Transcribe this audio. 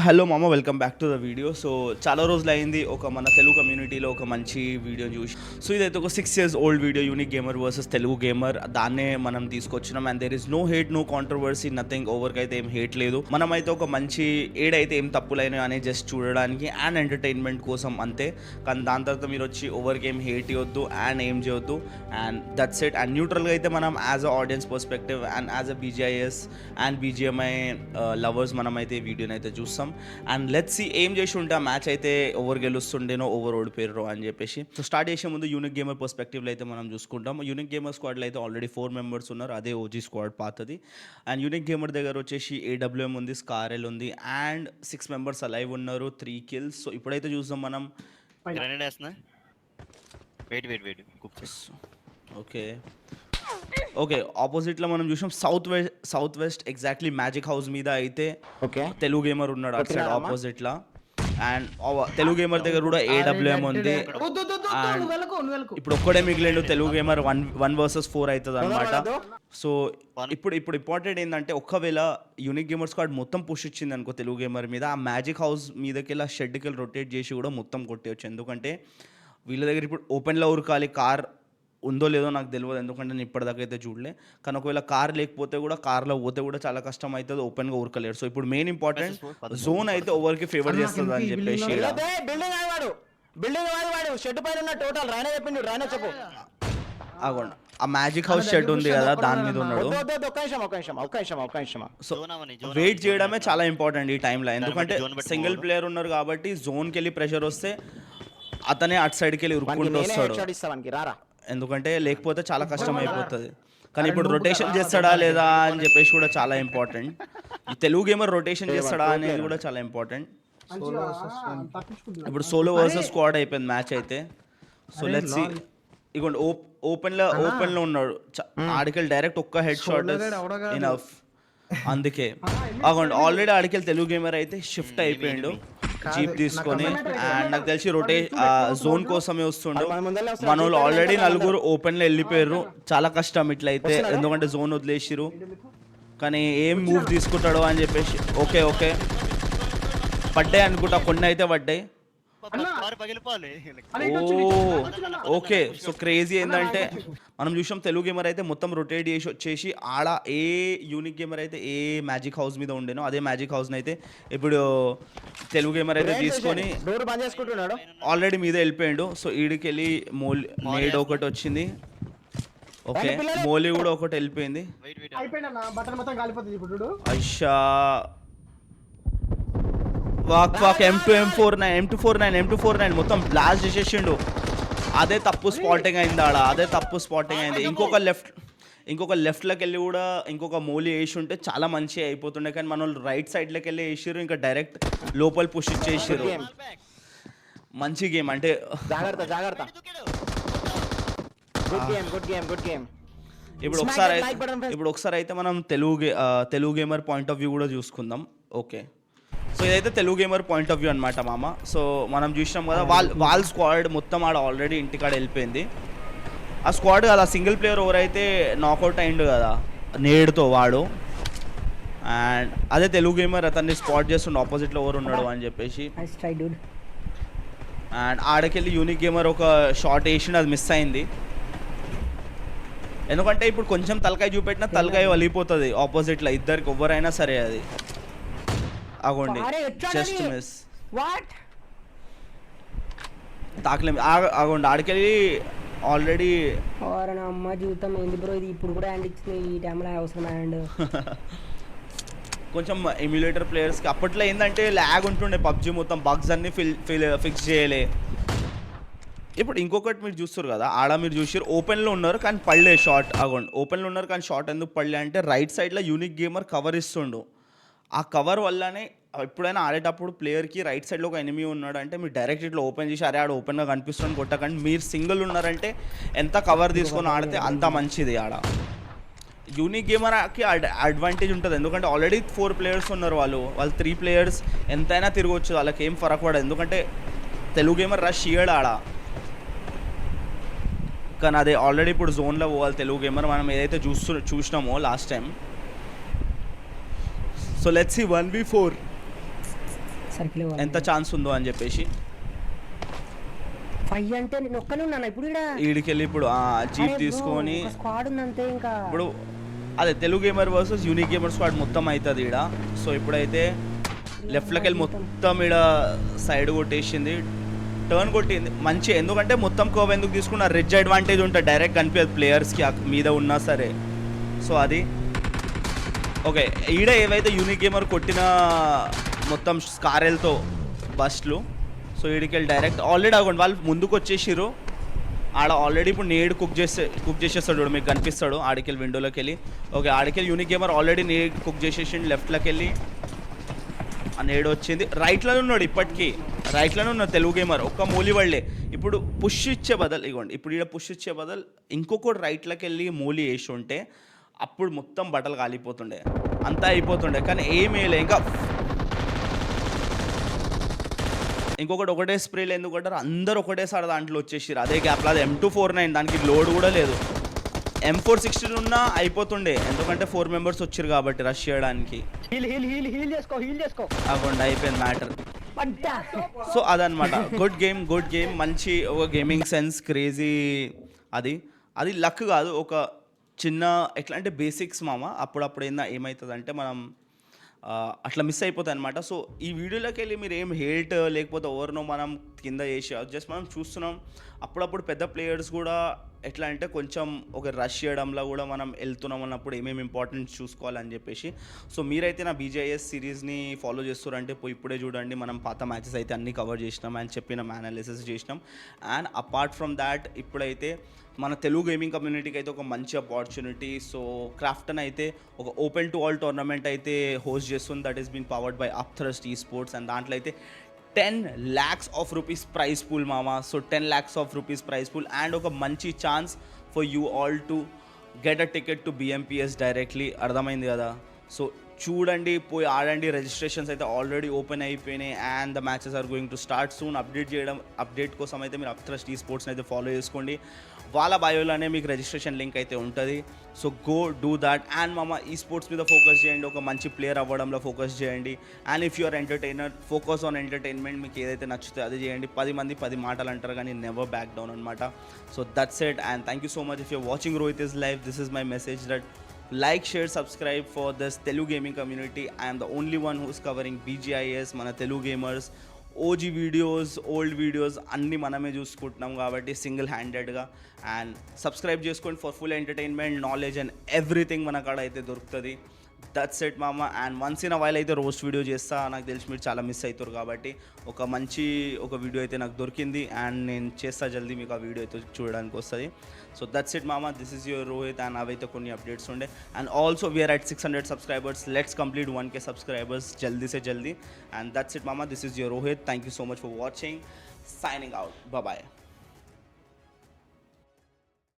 Hello మామ, welcome back to the video. So చాలా రోజులు అయింది ఒక మన తెలుగు కమ్యూనిటీలో ఒక మంచి వీడియో చూసి. సో ఇదైతే ఒక 6 years old video, unique gamer versus Telugu gamer. దాన్నే మనం తీసుకొచ్చినాం. And there is no hate, no controversy, nothing. ఓవర్కి అయితే ఏం హేట్ లేదు. మనమైతే ఒక మంచి ఏడైతే ఏం తప్పులైనా అని జస్ట్ చూడడానికి అండ్ ఎంటర్టైన్మెంట్ కోసం అంతే. కానీ దాని తర్వాత మీరు వచ్చి ఓవర్కి ఏం హేట్ ఇవ్వద్దు అండ్ ఏం చేయొద్దు. And that's it. అండ్ న్యూట్రల్గా అయితే మనం as a audience perspective and as a BGIS and BGMI lovers మనమైతే ఈ వీడియోని అయితే చూస్తాం. అండ్ లెట్స్ సీ ఏం చేసి ఉంటే ఆ మ్యాచ్ అయితే ఓవర్ గెలుస్తుండేనో ఓవర్ ఓడిపోయారో అని చెప్పేసి. సో స్టార్ట్ చేసే ముందు యూనిక్ గేమర్ పర్స్పెక్టివ్లో అయితే మనం చూసుకుంటాం. యూనిక్ గేమర్ స్క్వాడ్లో అయితే ఆల్రెడీ 4 members ఉన్నారు. అదే ఓజీ స్క్వాడ్ పాతది. అండ్ యూనిక్ గేమర్ దగ్గర వచ్చేసి ఏడబ్ల్యూఎం ఉంది, స్కారెల్ ఉంది అండ్ 6 members అలైవ్ ఉన్నారు, 3 kills. సో ఇప్పుడైతే చూద్దాం మనం. ఓకే, ఆపోజిట్లో మనం చూసాం south west exactly magic house మీద అయితే తెలుగు గేమర్ ఉన్నాడు అటు సైడ్ ఆపోజిట్లో. అండ్ తెలుగు గేమర్ దగ్గర కూడా ఏడబ్ల్యూఎం ఉంది. అండ్ ఇప్పుడు ఒక్కడే మిగిలిండు తెలుగు గేమర్. 1 versus 4 అవుతుంది అనమాట. సో ఇప్పుడు ఇంపార్టెంట్ ఏంటంటే, ఒక్కవేళ యూనిక్ గేమర్ స్క్వాడ్ మొత్తం పుష్ ఇచ్చింది అనుకో తెలుగు గేమర్ మీద, ఆ మ్యాజిక్ హౌస్ మీదకి వెళ్ళి షెడ్కి వెళ్ళి రొటేట్ చేసి కూడా మొత్తం కొట్టేయచ్చు. ఎందుకంటే వీళ్ళ దగ్గర ఇప్పుడు ఓపెన్లో ఉరకాలి. కార్ ఉందో లేదో నాకు తెలియదు, ఎందుకంటే నేను ఇప్పటిదాకా అయితే చూడలే. కానీ ఒకవేళ కార్ లేకపోతే కూడా, కార్లో పోతే కూడా చాలా కష్టం అవుతుంది, ఓపెన్గా ఉరకలేరు. సో ఇప్పుడు మెయిన్ ఇంపార్టెంట్ జోన్ అయితే ఓవర్కి ఫేవర్ చేస్తుంది అని చెప్పేసి. ఆ మ్యాజిక్ హౌస్ షెడ్ ఉంది కదా, దాని మీద ఉన్నాడు. సో వెయిట్ చేయడమే చాలా ఇంపార్టెంట్ ఈ టైంలో. ఎందుకంటే సింగిల్ ప్లేయర్ ఉన్నారు కాబట్టి జోన్కి వెళ్ళి ప్రెషర్ వస్తే అతనే అటు సైడ్కి వెళ్ళి ఉరుక్కుంటూ వస్తాడు. ఎందుకంటే లేకపోతే చాలా కష్టం అయిపోతుంది. కానీ ఇప్పుడు రొటేషన్ చేస్తాడా లేదా అని చెప్పేసి కూడా చాలా ఇంపార్టెంట్. ఈ తెలుగు గేమర్ రొటేషన్ చేస్తాడా అనేది కూడా చాలా ఇంపార్టెంట్. ఇప్పుడు సోలో వర్సెస్ స్క్వాడ్ అయిపోయింది మ్యాచ్ అయితే. So let's see. ఇగోండి ఓపెన్లో ఉన్నాడు. ఆడికెళ్ళి డైరెక్ట్ ఒక్క హెడ్ షాట్ ఇనఫ్. అందుకే అగోండి ఆల్రెడీ ఆడికెళ్ళి తెలుగు గేమర్ అయితే షిఫ్ట్ అయిపోయిండు జీప్ తీసుకొని. అండ్ నాకు తెలిసి జోన్ కోసమే వస్తుండు. మన వాళ్ళు ఆల్రెడీ 4 ఓపెన్లో వెళ్ళిపోయారు. చాలా కష్టం ఇట్లయితే, ఎందుకంటే జోన్ వదిలేసిరు. కానీ ఏం మూవ్ తీసుకుంటాడో అని చెప్పేసి. ఓకే పడ్డాయి అనుకుంటా, కొన్ని అయితే పడ్డాయి. ఓకే, సో క్రేజీ ఏంటంటే మనం చూసాం తెలుగు గేమర్ అయితే మొత్తం రొటేట్ చేసి వచ్చేసి ఆడ ఏ యూనిక్ గేమర్ అయితే ఏ మ్యాజిక్ హౌస్ మీద ఉండేనో అదే మ్యాజిక్ హౌస్ని అయితే ఇప్పుడు తెలుగు గేమర్ అయితే తీసుకొని ఆల్రెడీ మీద వెళ్ళిపోయాడు. సో ఈడికి వెళ్ళి నేడ్ ఒకటి వచ్చింది. ఓకే, మోలీ కూడా ఒకటి వెళ్ళిపోయింది. అయ్యా వాక్ M249 మొత్తం బ్లాస్ట్ చేసేసిండు. అదే తప్పు స్పాటింగ్ అయింది ఆడ, అదే తప్పు స్పాటింగ్ అయింది. ఇంకొక లెఫ్ట్లోకి వెళ్ళి కూడా ఇంకొక మోలీ వేసి ఉంటే చాలా మంచిగా అయిపోతుండే. కానీ మన వాళ్ళు రైట్ సైడ్లోకి వెళ్ళి వేసారు, ఇంకా డైరెక్ట్ లోపల పుష్ ఇచ్చేసారు. మంచి గేమ్ అంటే ఇప్పుడు ఒకసారి అయితే మనం Telugu gamer point of view కూడా చూసుకుందాం. ఓకే, సో ఇదైతే Telugu gamer point of view అనమాట మామ. సో మనం చూసినాం కదా, వాళ్ళ స్క్వాడ్ మొత్తం ఆడ ఆల్రెడీ ఇంటికాడ వెళ్ళిపోయింది. ఆ స్క్వాడ్ కదా సింగిల్ ప్లేయర్ ఎవరైతే నాకౌట్ అయిండు కదా నేడుతో వాడు. అండ్ అదే తెలుగు గేమర్ అతన్ని స్పాట్ చేస్తుండే ఆపోజిట్లో ఎవరు ఉన్నాడు అని చెప్పేసి. అండ్ ఆడకెళ్ళి యూనిక్ గేమర్ ఒక షాట్ వేసిండు, అది మిస్ అయింది. ఎందుకంటే ఇప్పుడు కొంచెం తలకాయ చూపెట్టినా తలకాయ వలిగిపోతుంది ఆపోజిట్లో ఇద్దరికి, ఎవరైనా సరే. అది ఆగోండి, జస్ట్ మిస్ తాకలేం. ఆగోండి ఆడికెళ్ళి ఆల్రెడీ అమ్మ జీవితం ఏంది బ్రో ఇది, ఇప్పుడు కూడా హ్యాండ్ ఇచ్చింది ఈ టైంలో అవసరం హ్యాండ్. కొంచెం ఎమ్యులేటర్ ప్లేయర్స్కి అప్పట్లో ఏంటంటే ల్యాగ్ ఉంటుండే, పబ్జీ మొత్తం బగ్స్ అన్ని ఫిక్స్ చేయలే. ఇప్పుడు ఇంకొకటి మీరు చూస్తారు కదా, ఆడ మీరు చూసారు ఓపెన్లో ఉన్నారు కానీ పడలే షాట్. ఆగోండి ఓపెన్లో ఉన్నారు కానీ షాట్ ఎందుకు పడలే అంటే రైట్ సైడ్లో యూనిక్ గేమర్ కవర్ ఇస్తుండు. ఆ కవర్ వల్లనే ఎప్పుడైనా ఆడేటప్పుడు ప్లేయర్కి రైట్ సైడ్లో ఒక ఎనిమీ ఉన్నాడు అంటే మీరు డైరెక్ట్ ఇట్లా ఓపెన్ చేసి అరే ఆడ ఓపెన్గా కనిపిస్తుంది కొట్టకండి. మీరు సింగిల్ ఉన్నారంటే ఎంత కవర్ తీసుకొని ఆడితే అంత మంచిది. ఆడ యూనిక్ గేమర్కి అడ్వాంటేజ్ ఉంటుంది, ఎందుకంటే ఆల్రెడీ 4 players ఉన్నారు. వాళ్ళు 3 players ఎంతైనా తిరగవచ్చు, వాళ్ళకి ఏం ఫరక్ పడదు. ఎందుకంటే తెలుగు గేమర్ రష్ చేయడు ఆడ. కానీ అదే ఆల్రెడీ ఇప్పుడు జోన్లో పోవాలి తెలుగు గేమర్. మనం ఏదైతే చూసినామో last time. So let's see 1v4. Circle ఎంత ఛాన్స్ ఉందో అని చెప్పేసి 5 అంటే నేను ఒక్కనే ఉన్నాను ఇప్పుడు ఇక్కడ. ఈడికెళ్ళి ఇప్పుడు జీప్ తీసుకొని స్క్వాడ్ ఉంది అంతే. ఇంకా ఇప్పుడు అదే Telugu gamer versus unique gamer squad మొత్తం అవుతుంది ఈడ. సో ఇప్పుడైతే లెఫ్ట్లోకి వెళ్ళి మొత్తం ఈడ సైడ్ కొట్టేసింది, టర్న్ కొట్టింది మంచి. ఎందుకంటే మొత్తం కర్వ్ ఎందుకు తీసుకున్న, రెడ్జ్ అడ్వాంటేజ్ ఉంటుంది, డైరెక్ట్ కనిపించదు ప్లేయర్స్కి మీద ఉన్నా సరే. సో అది ఓకే. ఈడ ఏవైతే యూనిక్ గేమర్ కొట్టిన మొత్తం స్కారెల్తో బస్ట్లు, సో ఈడికెళ్ళి డైరెక్ట్ ఆల్రెడీ అవ్వండి వాళ్ళు ముందుకు వచ్చేసిర్రు. ఆడ ఆల్రెడీ ఇప్పుడు నేడు కుక్ చేసేస్తాడు చూడు, మీకు కనిపిస్తాడు ఆడికెళ్ళి విండోలోకి వెళ్ళి. ఓకే ఆడికెళ్ళి యూనిక్ గేమర్ ఆల్రెడీ నేడు కుక్ చేసేసిండు. లెఫ్ట్లోకి వెళ్ళి ఆ నేడు వచ్చింది, రైట్లోనే ఉన్నాడు ఇప్పటికీ, రైట్లోనే ఉన్నాడు తెలుగు గేమర్. ఒక్క మూలి వాళ్ళే ఇప్పుడు పుష్ ఇచ్చే బదులు ఇవ్వండి, ఇప్పుడు ఈడ పుష్ ఇచ్చే బదులు ఇంకొకటి రైట్లోకి వెళ్ళి మూలి వేసి ఉంటే అప్పుడు మొత్తం బట్టలు కాలిపోతుండే, అంతా అయిపోతుండే. కానీ ఏమేలే, ఇంకా ఇంకొకటి ఒకటే స్ప్రేలు ఎందుకు కొట్టారు, అందరు ఒకటేసారి దాంట్లో వచ్చేసారు అదే గ్యాప్లో. అది M249 దానికి లోడ్ కూడా లేదు. M416 ఉన్నా అయిపోతుండే, ఎందుకంటే 4 మెంబర్స్ వచ్చారు కాబట్టి రష్ చేయడానికి. అవ్వండి అయిపోయింది మ్యాటర్. సో అదనమాట, గుడ్ గేమ్ మంచి ఒక గేమింగ్ సెన్స్ క్రేజీ. అది లక్ కాదు, ఒక చిన్న ఎట్లా అంటే బేసిక్స్ మామ. అప్పుడప్పుడు ఏమవుతుందంటే మనం అట్లా మిస్ అయిపోతాయి అనమాట. సో ఈ వీడియోలోకి వెళ్ళి మీరు ఏం హేట్ లేకపోతే ఎవరినో మనం కింద చేసి జస్ట్ మనం చూస్తున్నాం. అప్పుడప్పుడు పెద్ద ప్లేయర్స్ కూడా ఎట్లా అంటే కొంచెం ఒక రష్ చేయడంలో కూడా మనం వెళ్తున్నాం అన్నప్పుడు ఏమేమి ఇంపార్టెన్స్ చూసుకోవాలని చెప్పేసి. సో మీరైతే నా BGIS సిరీస్ని ఫాలో చేస్తారంటే ఇప్పుడే చూడండి, మనం పాత మ్యాచెస్ అయితే అన్నీ కవర్ చేసినాం అని చెప్పిన అనాలిసిస్ చేసినాం. అండ్ అపార్ట్ ఫ్రమ్ దాట్ ఇప్పుడైతే మన తెలుగు గేమింగ్ కమ్యూనిటీకి అయితే ఒక మంచి ఆపర్చునిటీ. సో క్రాఫ్టన్ అయితే ఒక ఓపెన్ టు ఆల్ టోర్నమెంట్ అయితే హోస్ట్ చేస్తుంది, that is been powered by Upthrust esports. And దాంట్లో అయితే 10 lakhs of rupees prize pool మామా. So 10 lakhs of rupees prize pool and ఒక మంచి chance for you all to get a ticket to BMPS directly. అర్థమైంది కదా? So చూడండి, పోయి ఆడండి. రిజిస్ట్రేషన్స్ అయితే ఆల్రెడీ ఓపెన్ అయిపోయినాయి and the matches are going to start soon. Update కోసం అయితే మీరు అప్థరస్ట్ ఈస్పోర్ట్స్ని అయితే ఫాలో చేసుకోండి. వాళ్ళ బయోలోనే మీకు రిజిస్ట్రేషన్ లింక్ అయితే ఉంటుంది. So go do that. And మామ ఈ స్పోర్ట్స్ మీద ఫోకస్ చేయండి, ఒక మంచి ప్లేయర్ అవ్వడంలో ఫోకస్ చేయండి. And if you're entertainer, focus on entertainment. మీకు ఏదైతే నచ్చుతుందో అది చేయండి. 10 మంది 10 మాటలు అంటారు కానీ నెవర్ బ్యాక్ డౌన్ అనమాట. So that's it and thank you so much. If you're watching Rohit is live, this is my message that like, share, subscribe for this Telugu gaming community. I am the only one who is covering BGIS, మన Telugu gamers OG videos, old videos అన్నీ మనమే చూసుకుంటున్నాం కాబట్టి single హ్యాండెడ్గా. And subscribe చేసుకోండి for full entertainment, knowledge and everything మన కాడ అయితే దొరుకుతుంది. దట్స్ ఇట్ మామ. And once in a while అయితే రోస్ట్ వీడియో చేస్తా. నాకు తెలిసి మీరు చాలా మిస్ అవుతారు కాబట్టి ఒక వీడియో అయితే నాకు దొరికింది అండ్ నేను చేస్తా జల్దీ, మీకు ఆ వీడియో అయితే చూడడానికి వస్తుంది. సో దట్స్ ఇట్ మామ. This is your Rohit and అవైతే కొన్ని అప్డేట్స్ ఉండే. And also we're at 600 subscribers. Let's complete 1K subscribers జల్దీ. అండ్ దట్స్ ఇట్ మామ. This is your Rohit. Thank you so much for watching. Signing out. Bye-bye.